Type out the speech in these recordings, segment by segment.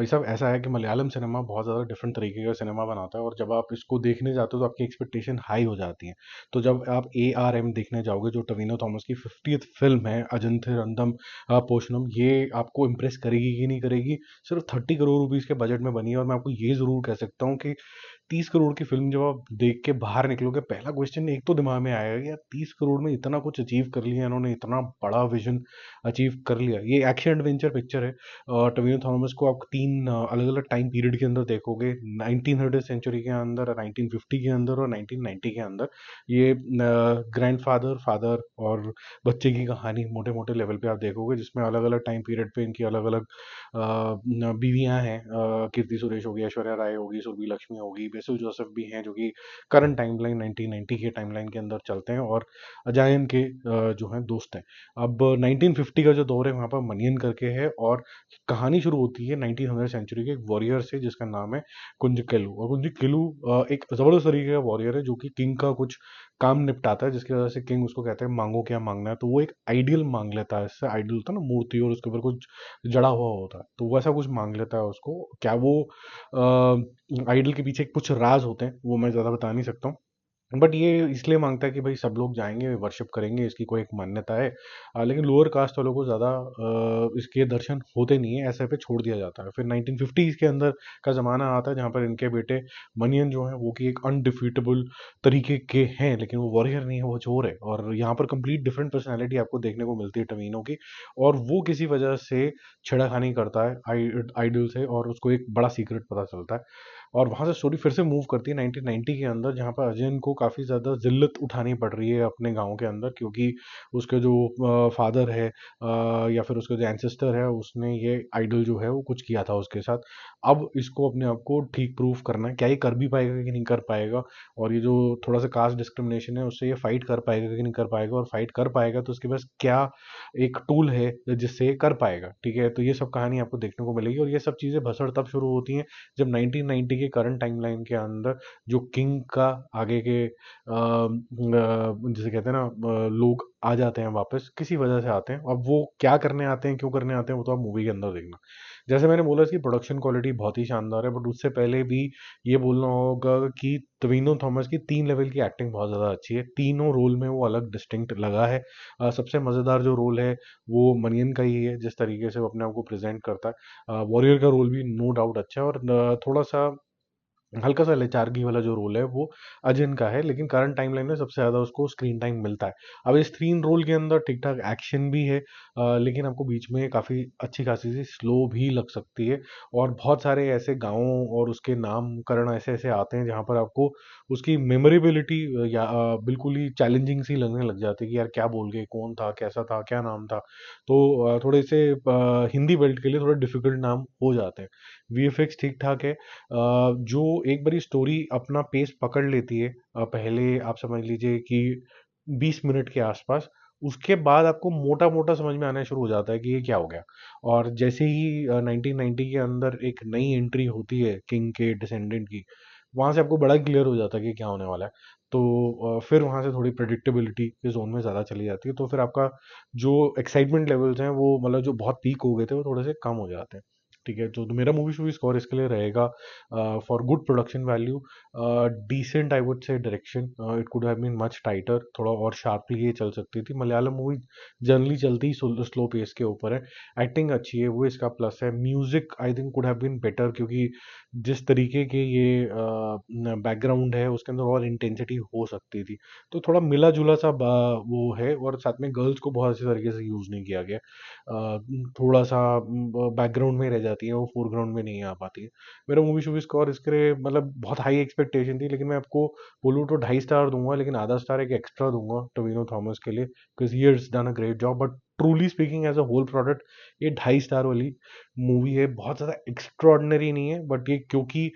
भाई साहब ऐसा है कि मलयालम सिनेमा बहुत ज़्यादा डिफरेंट तरीके का सिनेमा बनाता है, और जब आप इसको देखने जाते हो तो आपकी एक्सपेक्टेशन हाई हो जाती है। तो जब आप ARM देखने जाओगे, जो टविनो थॉमस की 50th फिल्म है, अजंथिरंदम पोषणम, ये आपको इम्प्रेस करेगी कि नहीं करेगी? सिर्फ 30 करोड़ रुपीज़ के बजट में बनी है, और मैं आपको ये ज़रूर कह सकता हूँ कि 30 करोड़ की फिल्म जब आप देख के बाहर निकलोगे, पहला क्वेश्चन एक तो दिमाग में आएगा कि यार 30 करोड़ में इतना कुछ अचीव कर लिया इन्होंने, इतना बड़ा विजन अचीव कर लिया। ये एक्शन एडवेंचर पिक्चर है। टविनो थॉमस को आप तीन अलग अलग टाइम पीरियड के अंदर देखोगे, 1930 सेंचुरी के अंदर, 1950 के अंदर और 1990 के अंदर। ये ग्रैंडफादर, फादर और बच्चे की कहानी मोटे मोटे लेवल पे आप देखोगे, जिसमें अलग अलग टाइम पीरियड पे इनकी अलग अलग बीवियां हैं। कीर्ति सुरेश होगी, ऐश्वर्या राय होगी, सुरभि लक्ष्मी होगी, बेसिल जोसेफ भी हैं, जो कि करंट टाइमलाइन 1990 के टाइमलाइन के अंदर चलते हैं, और अजायन के जो हैं दोस्त हैं। अब 1950 का जो दौर है, वहाँ पर मनियन करके है, और कहानी शुरू होती है 1900 सेंचुरी के एक वॉरियर से, जिसका नाम है कुंजकेलू। और कुंजकेलू एक जबरदस्त तरीके का वॉरियर है, जो कि किंग का कुछ काम निपटाता है, जिसकी वजह से किंग उसको कहते हैं मांगो क्या मांगना है। तो वो एक आइडियल मांग लेता है, इससे आइडियल होता है ना, मूर्ति, और उसके ऊपर कुछ जड़ा हुआ होता है, तो वैसा कुछ मांग लेता है उसको। क्या वो आइडल के पीछे कुछ राज होते हैं, वो मैं ज़्यादा बता नहीं सकता हूँ, बट ये इसलिए मांगता है कि भाई सब लोग जाएंगे, वर्शिप करेंगे, इसकी कोई एक मान्यता है। लेकिन लोअर कास्ट वालों को ज़्यादा इसके दर्शन होते नहीं है, ऐसे पे छोड़ दिया जाता है। फिर 1950s के अंदर का ज़माना आता है, जहाँ पर इनके बेटे मनियन जो हैं, वो कि एक अनडिफीटेबल तरीके के हैं, लेकिन वो वॉरियर नहीं है, वो चोर है। और यहाँ पर कंप्लीट डिफरेंट पर्सनैलिटी आपको देखने को मिलती है टवीनो की, और वो किसी वजह से छेड़खानी करता है आइडल से, और उसको एक बड़ा सीक्रेट पता चलता है। और वहाँ से स्टोरी फिर से मूव करती है 1990 के अंदर, जहाँ पर अजयन को काफ़ी ज़्यादा ज़िल्लत उठानी पड़ रही है अपने गाँव के अंदर, क्योंकि उसके जो फादर है, या फिर उसके जो एंसेस्टर है, उसने ये आइडल जो है वो कुछ किया था उसके साथ। अब इसको अपने आप को ठीक प्रूफ करना है, क्या ये कर भी पाएगा कि नहीं कर पाएगा? और ये जो थोड़ा सा कास्ट डिस्क्रिमिनेशन है, उससे ये फाइट कर पाएगा कि नहीं कर पाएगा? और फाइट कर पाएगा तो उसके पास क्या एक टूल है जिससे ये कर पाएगा? ठीक है, तो ये सब कहानी आपको देखने को मिलेगी, और ये सब चीज़ें भसड़ तब शुरू होती हैं जब 1990 के करंट टाइमलाइन के अंदर जो किंग का आगे के जिसे कहते हैं ना, लोग आ जाते हैं वापस, किसी वजह से आते हैं। अब वो क्या करने आते हैं, क्यों करने आते हैं, वो तो आप मूवी के अंदर देखना। जैसे मैंने बोला, इसकी प्रोडक्शन क्वालिटी बहुत ही शानदार है, बट उससे पहले भी ये बोलना होगा कि टविनो थॉमस की 3 लेवल की एक्टिंग बहुत ज़्यादा अच्छी है। तीनों रोल में वो अलग डिस्टिंक्ट लगा है। सबसे मज़ेदार जो रोल है वो मनियन का ही है, जिस तरीके से वो अपने आप को प्रेजेंट करता है। वॉरियर का रोल भी नो डाउट अच्छा है, और थोड़ा सा हल्का सा लेचारगी वाला जो रोल है वो अजिन का है, लेकिन करंट टाइमलाइन में सबसे ज़्यादा उसको स्क्रीन टाइम मिलता है। अब इस 3 रोल के अंदर ठीक ठाक एक्शन भी है, लेकिन आपको बीच में काफ़ी अच्छी खासी सी स्लो भी लग सकती है। और बहुत सारे ऐसे गाँव और उसके नामकरण ऐसे ऐसे आते हैं, जहाँ पर आपको उसकी मेमोरेबिलिटी या बिल्कुल ही चैलेंजिंग सी लगने लग जाती है कि यार क्या बोल गए, कौन था, कैसा था, क्या नाम था। तो थोड़े से हिंदी बेल्ट के लिए थोड़े डिफिकल्ट नाम हो जाते हैं। VFX ठीक ठाक है। जो एक बारी स्टोरी अपना पेस पकड़ लेती है, पहले आप समझ लीजिए कि 20 मिनट के आसपास, उसके बाद आपको मोटा मोटा समझ में आना शुरू हो जाता है कि ये क्या हो गया। और जैसे ही 1990 के अंदर एक नई एंट्री होती है किंग के डिसेंडेंट की, वहां से आपको बड़ा क्लियर हो जाता है कि क्या होने वाला है। तो फिर वहां से थोड़ी प्रेडिक्टेबिलिटी के जोन में ज़्यादा चली जाती है, तो फिर आपका जो एक्साइटमेंट लेवल्स हैं, वो मतलब जो बहुत पीक हो गए थे, वो थोड़े से कम हो जाते हैं। ठीक है, तो मेरा मूवी शूवी स्कोर इसके लिए रहेगा for good production value, decent I would say direction, it could have been much tighter, थोड़ा और शार्पली ये चल सकती थी। मलयालम मूवी जनरली चलती ही स्लो पेस के ऊपर है। एक्टिंग अच्छी है, वो इसका प्लस है। Music I think could have been better, क्योंकि जिस तरीके के ये बैकग्राउंड है, उसके अंदर और इंटेंसिटी हो सकती थी। तो थोड़ा मिला जुला सा वो है, और साथ में गर्ल्स को बहुत अच्छे तरीके से यूज नहीं किया गया। थोड़ा सा बैकग्राउंड में रह जाती है, वो फोरग्राउंड में नहीं आ पाती है। मेरा मूवी शूवी स्कोर इसके लिए मतलब बहुत हाई एक्सपेक्टेशन थी, लेकिन मैं आपको बोलूँ तो 2.5 स्टार दूंगा, लेकिन आधा स्टार एक एक्स्ट्रा दूंगा टविनो थॉमस के लिए, because he has done a great job. But truly speaking as a whole product, ये 2.5 स्टार वाली मूवी है। बहुत ज़्यादा एक्स्ट्रॉर्डनरी नहीं है, बट ये क्योंकि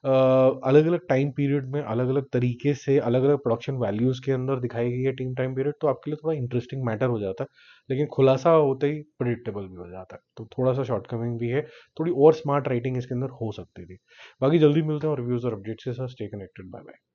अलग अलग टाइम पीरियड में अलग अलग तरीके से अलग अलग प्रोडक्शन वैल्यूज के अंदर दिखाई गई है टीम टाइम पीरियड, तो आपके लिए थोड़ा इंटरेस्टिंग मैटर हो जाता है। लेकिन खुलासा होते ही प्रिडिक्टेबल भी हो जाता है, तो थोड़ा सा शॉर्टकमिंग भी है। थोड़ी और स्मार्ट राइटिंग इसके अंदर हो सकती थी। बाकी जल्दी मिलते हैं और रिव्यूज और अपडेट्स के साथ। Stay connected, bye bye.